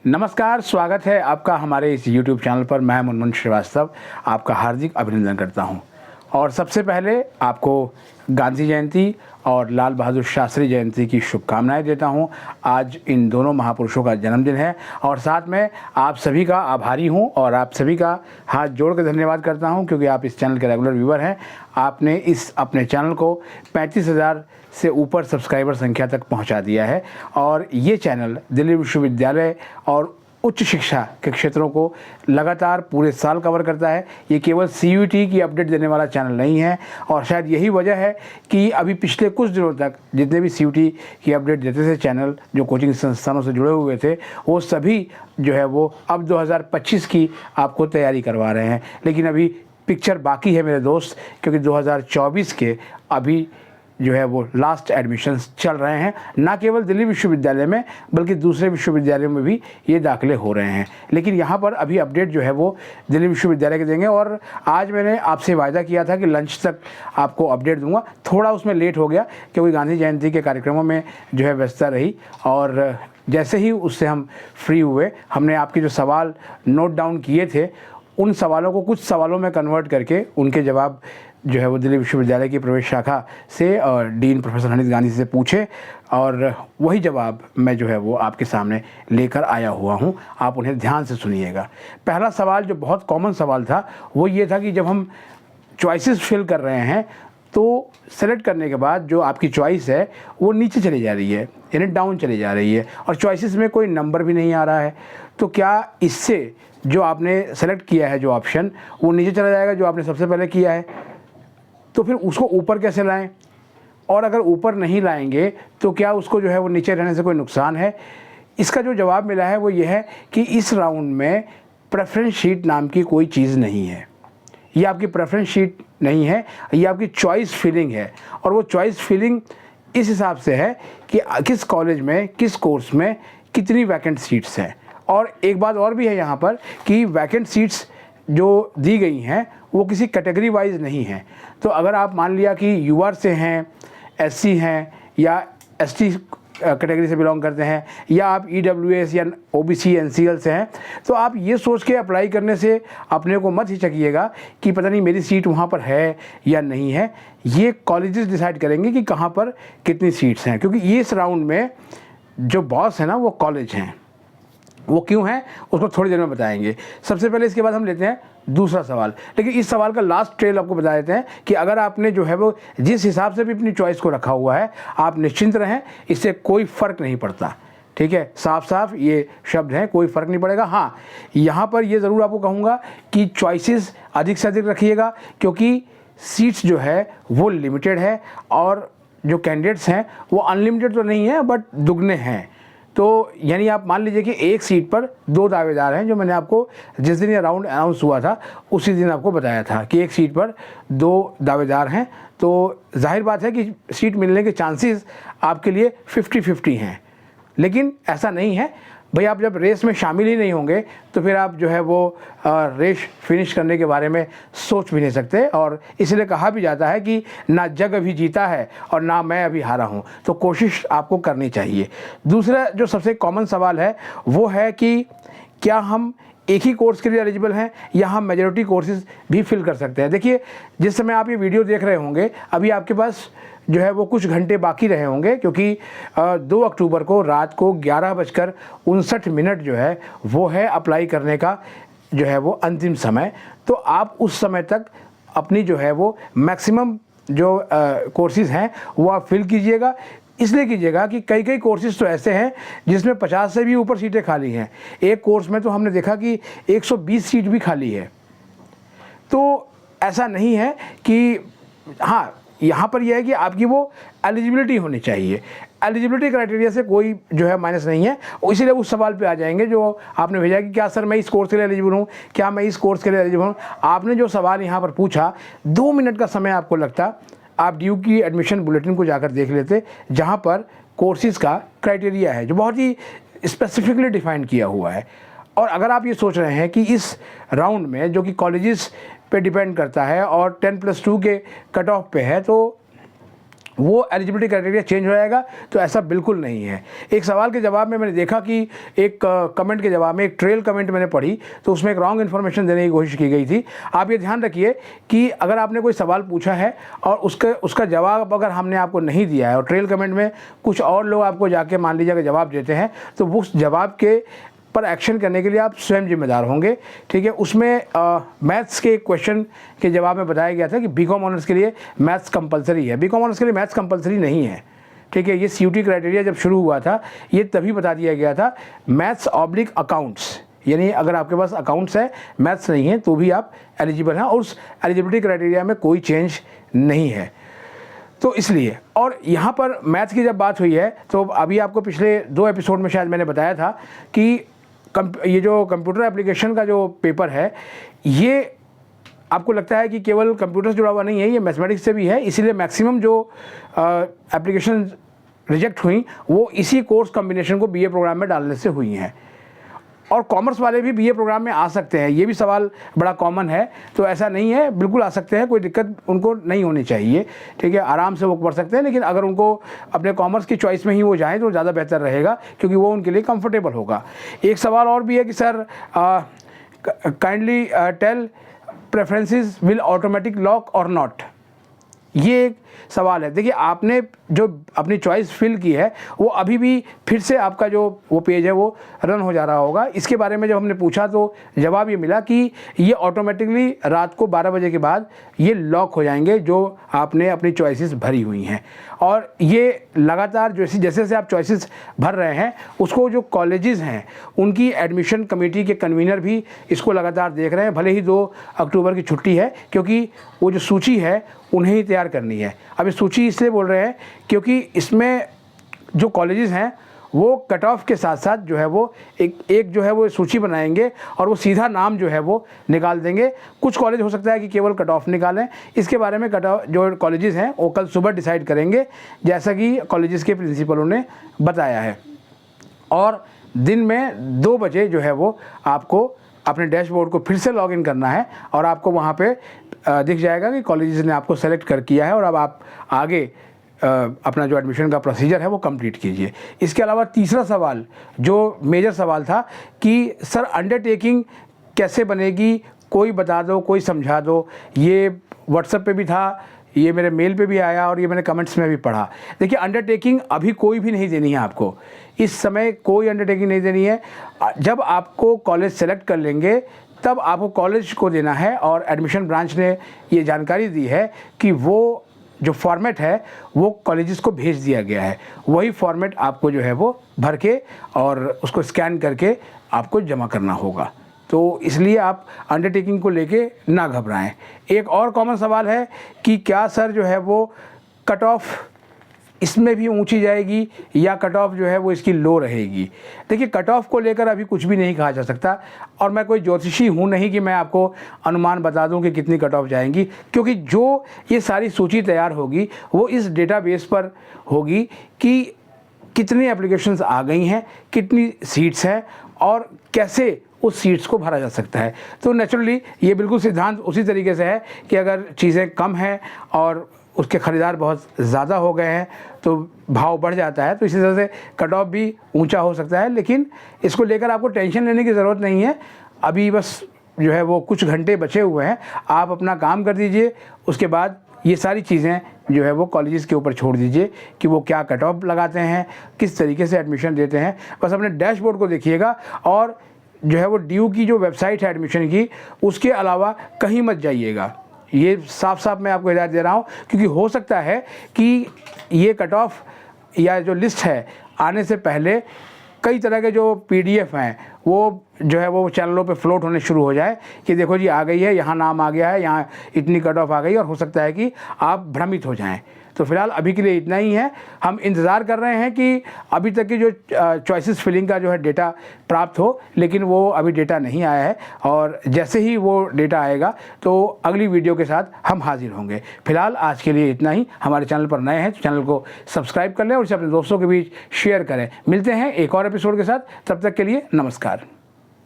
नमस्कार, स्वागत है आपका हमारे इस YouTube चैनल पर। मैं मुनमुन श्रीवास्तव आपका हार्दिक अभिनंदन करता हूं। और सबसे पहले आपको गांधी जयंती और लाल बहादुर शास्त्री जयंती की शुभकामनाएं देता हूं। आज इन दोनों महापुरुषों का जन्मदिन है और साथ में आप सभी का आभारी हूं और आप सभी का हाथ जोड़कर धन्यवाद करता हूं, क्योंकि आप इस चैनल के रेगुलर व्यूअर हैं। आपने इस अपने चैनल को 35,000 से ऊपर सब्सक्राइबर संख्या तक पहुंचा दिया है और ये चैनल दिल्ली विश्वविद्यालय और उच्च शिक्षा के क्षेत्रों को लगातार पूरे साल कवर करता है। ये केवल CUET की अपडेट देने वाला चैनल नहीं है और शायद यही वजह है कि अभी पिछले कुछ दिनों तक जितने भी CUET की अपडेट देते थे चैनल, जो कोचिंग संस्थानों से जुड़े हुए थे, वो सभी जो है वो अब 2025 की आपको तैयारी करवा रहे हैं। लेकिन अभी पिक्चर बाकी है मेरे दोस्त, क्योंकि 2024 के अभी जो है वो लास्ट एडमिशन्स चल रहे हैं। ना केवल दिल्ली विश्वविद्यालय में बल्कि दूसरे विश्वविद्यालयों में भी ये दाखिले हो रहे हैं। लेकिन यहाँ पर अभी अपडेट जो है वो दिल्ली विश्वविद्यालय के देंगे और आज मैंने आपसे वायदा किया था कि लंच तक आपको अपडेट दूंगा। थोड़ा उसमें लेट हो गया क्योंकि गांधी जयंती के कार्यक्रमों में जो है व्यस्तता रही और जैसे ही उससे हम फ्री हुए, हमने आपके जो सवाल नोट डाउन किए थे उन सवालों को कुछ सवालों में कन्वर्ट करके उनके जवाब जो है वो दिल्ली विश्वविद्यालय की प्रवेश शाखा से और डीन प्रोफेसर हनीश गांधी से पूछे और वही जवाब मैं जो है वो आपके सामने लेकर आया हुआ हूँ। आप उन्हें ध्यान से सुनिएगा। पहला सवाल जो बहुत कॉमन सवाल था वो ये था कि जब हम चॉइसेस फिल कर रहे हैं तो सेलेक्ट करने के बाद जो आपकी चॉइस है वो नीचे चली जा रही है, यानी डाउन चली जा रही है और चॉइसेस में कोई नंबर भी नहीं आ रहा है। तो क्या इससे जो आपने सेलेक्ट किया है जो ऑप्शन, वो नीचे चला जाएगा जो आपने सबसे पहले किया है? तो फिर उसको ऊपर कैसे लाएं? और अगर ऊपर नहीं लाएंगे तो क्या उसको जो है वो नीचे रहने से कोई नुकसान है? इसका जो जवाब मिला है वो ये है कि इस राउंड में प्रेफरेंस शीट नाम की कोई चीज़ नहीं है। ये आपकी प्रेफरेंस शीट नहीं है, ये आपकी चॉइस फिलिंग है। और वो चॉइस फिलिंग इस हिसाब से है कि किस कॉलेज में, किस कोर्स में कितनी वैकेंट सीट्स हैं। और एक बात और भी है यहाँ पर कि वैकेंट सीट्स जो दी गई हैं वो किसी कैटेगरी वाइज नहीं है। तो अगर आप मान लिया कि UR से हैं, SC हैं या ST कैटेगरी से बिलोंग करते हैं या आप EWS या OBC NCL से हैं, तो आप ये सोच के अप्लाई करने से अपने को मत हिचकिएगा कि पता नहीं मेरी सीट वहाँ पर है या नहीं है। ये कॉलेजेस डिसाइड करेंगे कि कहाँ पर कितनी सीट्स हैं, क्योंकि ये इस राउंड में जो बॉस है ना वो कॉलेज हैं। वो क्यों है उसको थोड़ी देर में बताएंगे। सबसे पहले इसके बाद हम लेते हैं दूसरा सवाल। लेकिन इस सवाल का लास्ट ट्रेल आपको बता देते हैं कि अगर आपने जो है वो जिस हिसाब से भी अपनी चॉइस को रखा हुआ है, आप निश्चिंत रहें, इससे कोई फ़र्क नहीं पड़ता। ठीक है, साफ साफ ये शब्द हैं, कोई फ़र्क नहीं पड़ेगा। हाँ, यहाँ पर ये ज़रूर आपको कहूँगा कि चॉइसेस अधिक से अधिक रखिएगा, क्योंकि सीट्स जो है वो लिमिटेड है और जो कैंडिडेट्स हैं वो अनलिमिटेड तो नहीं है बट दुगने हैं। तो यानी आप मान लीजिए कि एक सीट पर 2 दावेदार हैं, जो मैंने आपको जिस दिन ये राउंड अनाउंस हुआ था उसी दिन आपको बताया था कि एक सीट पर 2 दावेदार हैं। तो जाहिर बात है कि सीट मिलने के चांसेस आपके लिए 50-50 हैं। लेकिन ऐसा नहीं है भाई, आप जब रेस में शामिल ही नहीं होंगे तो फिर आप जो है वो रेस फिनिश करने के बारे में सोच भी नहीं सकते। और इसलिए कहा भी जाता है कि ना जग अभी जीता है और ना मैं अभी हारा हूँ, तो कोशिश आपको करनी चाहिए। दूसरा जो सबसे कॉमन सवाल है वो है कि क्या हम एक ही कोर्स के लिए एलिजिबल हैं या हम मेजॉरिटी कोर्सेज भी फिल कर सकते हैं। देखिए, जिस समय आप ये वीडियो देख रहे होंगे अभी आपके पास जो है वो कुछ घंटे बाकी रहे होंगे, क्योंकि 2 अक्टूबर को रात को 11:59 जो है वो है अप्लाई करने का जो है वो अंतिम समय। तो आप उस समय तक अपनी जो है वो मैक्सिमम जो कोर्सेज़ हैं वो आप फिल कीजिएगा। इसलिए कीजिएगा कि कई कई कोर्सेज़ तो ऐसे हैं जिसमें 50 से भी ऊपर सीटें खाली हैं। एक कोर्स में तो हमने देखा कि 120 सीट भी खाली है। तो ऐसा नहीं है कि हाँ, यहाँ पर यह है कि आपकी वो एलिजिबिलिटी होनी चाहिए। एलिजिबिलिटी क्राइटेरिया से कोई जो है माइनस नहीं है। इसीलिए उस सवाल पे आ जाएंगे जो आपने भेजा कि क्या सर मैं इस कोर्स के लिए एलिजिबल हूँ, क्या मैं इस कोर्स के लिए एलिजिबल हूँ। आपने जो सवाल यहाँ पर पूछा, 2 मिनट का समय आपको लगता, आप ड्यू की एडमिशन बुलेटिन को जाकर देख लेते, जहाँ पर कोर्सेज़ का क्राइटेरिया है जो बहुत ही स्पेसिफिकली डिफाइन किया हुआ है। और अगर आप ये सोच रहे हैं कि इस राउंड में जो कि कॉलेजेस पे डिपेंड करता है और 10+2 के कट ऑफ पे है, तो वो एलिजिबिलिटी क्राइटेरिया चेंज हो जाएगा, तो ऐसा बिल्कुल नहीं है। एक सवाल के जवाब में मैंने देखा कि एक कमेंट के जवाब में एक ट्रेल कमेंट मैंने पढ़ी, तो उसमें एक रॉन्ग इन्फॉर्मेशन देने की कोशिश की गई थी। आप ये ध्यान रखिए कि अगर आपने कोई सवाल पूछा है और उसका जवाब अगर हमने आपको नहीं दिया है और ट्रेल कमेंट में कुछ और लोग आपको जाके मान लीजिए जवाब देते हैं, तो उस जवाब के पर एक्शन करने के लिए आप स्वयं जिम्मेदार होंगे, ठीक है। उसमें मैथ्स के क्वेश्चन के जवाब में बताया गया था कि बीकॉम ऑनर्स के लिए मैथ्स कंपलसरी है। बीकॉम ऑनर्स के लिए मैथ्स कंपलसरी नहीं है, ठीक है। ये सीयूटी क्राइटेरिया जब शुरू हुआ था ये तभी बता दिया गया था मैथ्स ऑब्लिक अकाउंट्स, यानी अगर आपके पास अकाउंट्स है, मैथ्स नहीं है, तो भी आप एलिजिबल हैं और उस एलिजिबिलिटी क्राइटेरिया में कोई चेंज नहीं है। तो इसलिए, और यहाँ पर मैथ्स की जब बात हुई है तो अभी आपको पिछले 2 एपिसोड में शायद मैंने बताया था कि ये जो कंप्यूटर एप्लीकेशन का जो पेपर है, ये आपको लगता है कि केवल कंप्यूटर से जुड़ा हुआ नहीं है, ये मैथमेटिक्स से भी है। इसीलिए मैक्सिमम जो एप्लीकेशन रिजेक्ट हुई वो इसी कोर्स कॉम्बिनेशन को बीए प्रोग्राम में डालने से हुई हैं। और कॉमर्स वाले भी बीए प्रोग्राम में आ सकते हैं, ये भी सवाल बड़ा कॉमन है, तो ऐसा नहीं है, बिल्कुल आ सकते हैं, कोई दिक्कत उनको नहीं होनी चाहिए, ठीक है। आराम से वो पढ़ सकते हैं, लेकिन अगर उनको अपने कॉमर्स की चॉइस में ही वो जाएँ तो ज़्यादा बेहतर रहेगा, क्योंकि वो उनके लिए कंफर्टेबल होगा। एक सवाल और भी है कि sir kindly tell preferences will automatic lock और नॉट, ये एक सवाल है। देखिए, आपने जो अपनी चॉइस फिल की है वो अभी भी फिर से आपका जो वो पेज है वो रन हो जा रहा होगा। इसके बारे में जब हमने पूछा तो जवाब ये मिला कि ये ऑटोमेटिकली रात को 12 बजे के बाद ये लॉक हो जाएंगे जो आपने अपनी चॉइसेस भरी हुई हैं। और ये लगातार जैसे जैसे आप चॉइसेस भर रहे हैं उसको जो कॉलेजेस हैं उनकी एडमिशन कमेटी के कन्वीनर भी इसको लगातार देख रहे हैं, भले ही 2 अक्टूबर की छुट्टी है, क्योंकि वो जो सूची है उन्हें ही तैयार करनी है। अब इस सूची इसलिए बोल रहे हैं क्योंकि इसमें जो कॉलेजेस हैं वो कट ऑफ के साथ साथ जो है वो एक जो है वो सूची बनाएंगे और वो सीधा नाम जो है वो निकाल देंगे। कुछ कॉलेज हो सकता है कि केवल कट ऑफ निकालें, इसके बारे में कट ऑफ जो कॉलेजेस हैं वो कल सुबह डिसाइड करेंगे, जैसा कि कॉलेजेस के प्रिंसिपलों ने बताया है। और दिन में 2 बजे जो है वो आपको अपने डैशबोर्ड को फिर से लॉगिन करना है और आपको वहाँ पे दिख जाएगा कि कॉलेजेस ने आपको सेलेक्ट कर किया है और अब आप आगे अपना जो एडमिशन का प्रोसीजर है वो कंप्लीट कीजिए। इसके अलावा तीसरा सवाल जो मेजर सवाल था कि सर अंडरटेकिंग कैसे बनेगी, कोई बता दो, कोई समझा दो। ये व्हाट्सएप पे भी था, ये मेरे मेल पे भी आया और ये मैंने कमेंट्स में भी पढ़ा। देखिए, अंडरटेकिंग अभी कोई भी नहीं देनी है आपको, इस समय कोई अंडरटेकिंग नहीं देनी है। जब आपको कॉलेज सेलेक्ट कर लेंगे तब आपको कॉलेज को देना है और एडमिशन ब्रांच ने ये जानकारी दी है कि वो जो फॉर्मेट है वो कॉलेजेस को भेज दिया गया है, वही फॉर्मेट आपको जो है वो भर के और उसको स्कैन करके आपको जमा करना होगा। तो इसलिए आप अंडरटेकिंग को लेके ना घबराएं। एक और कॉमन सवाल है कि क्या सर जो है वो कट ऑफ इसमें भी ऊंची जाएगी या कट ऑफ जो है वो इसकी लो रहेगी। देखिए, कट ऑफ को लेकर अभी कुछ भी नहीं कहा जा सकता और मैं कोई ज्योतिषी हूँ नहीं कि मैं आपको अनुमान बता दूँ कि कितनी कट ऑफ जाएंगी, क्योंकि जो ये सारी सूची तैयार होगी वो इस डेटाबेस पर होगी कि कितनी एप्लीकेशंस आ गई हैं, कितनी सीट्स हैं और कैसे उस सीट्स को भरा जा सकता है। तो नेचुरली ये बिल्कुल सिद्धांत उसी तरीके से है कि अगर चीज़ें कम हैं और उसके ख़रीदार बहुत ज़्यादा हो गए हैं तो भाव बढ़ जाता है, तो इसी तरह से कट ऑफ भी ऊंचा हो सकता है। लेकिन इसको लेकर आपको टेंशन लेने की ज़रूरत नहीं है। अभी बस जो है वो कुछ घंटे बचे हुए हैं, आप अपना काम कर दीजिए, उसके बाद ये सारी चीज़ें जो है वो कॉलेजेस के ऊपर छोड़ दीजिए कि वो क्या कट ऑफ लगाते हैं, किस तरीके से एडमिशन देते हैं। बस अपने डैशबोर्ड को देखिएगा और जो है वो ड्यू की जो वेबसाइट है एडमिशन की, उसके अलावा कहीं मत जाइएगा। ये साफ साफ मैं आपको हिदायत दे रहा हूँ, क्योंकि हो सकता है कि ये कट ऑफ या जो लिस्ट है आने से पहले कई तरह के जो PDF हैं वो जो है वो चैनलों पे फ्लोट होने शुरू हो जाए कि देखो जी आ गई है, यहाँ नाम आ गया है, यहाँ इतनी कट ऑफ आ गई, और हो सकता है कि आप भ्रमित हो जाएं। तो फिलहाल अभी के लिए इतना ही है। हम इंतज़ार कर रहे हैं कि अभी तक की जो चॉइसेस फिलिंग का जो है डेटा प्राप्त हो, लेकिन वो अभी डेटा नहीं आया है और जैसे ही वो डेटा आएगा तो अगली वीडियो के साथ हम हाजिर होंगे। फिलहाल आज के लिए इतना ही। हमारे चैनल पर नए हैं तो चैनल को सब्सक्राइब कर लें और इसे अपने दोस्तों के बीच शेयर करें। मिलते हैं एक और एपिसोड के साथ, तब तक के लिए नमस्कार।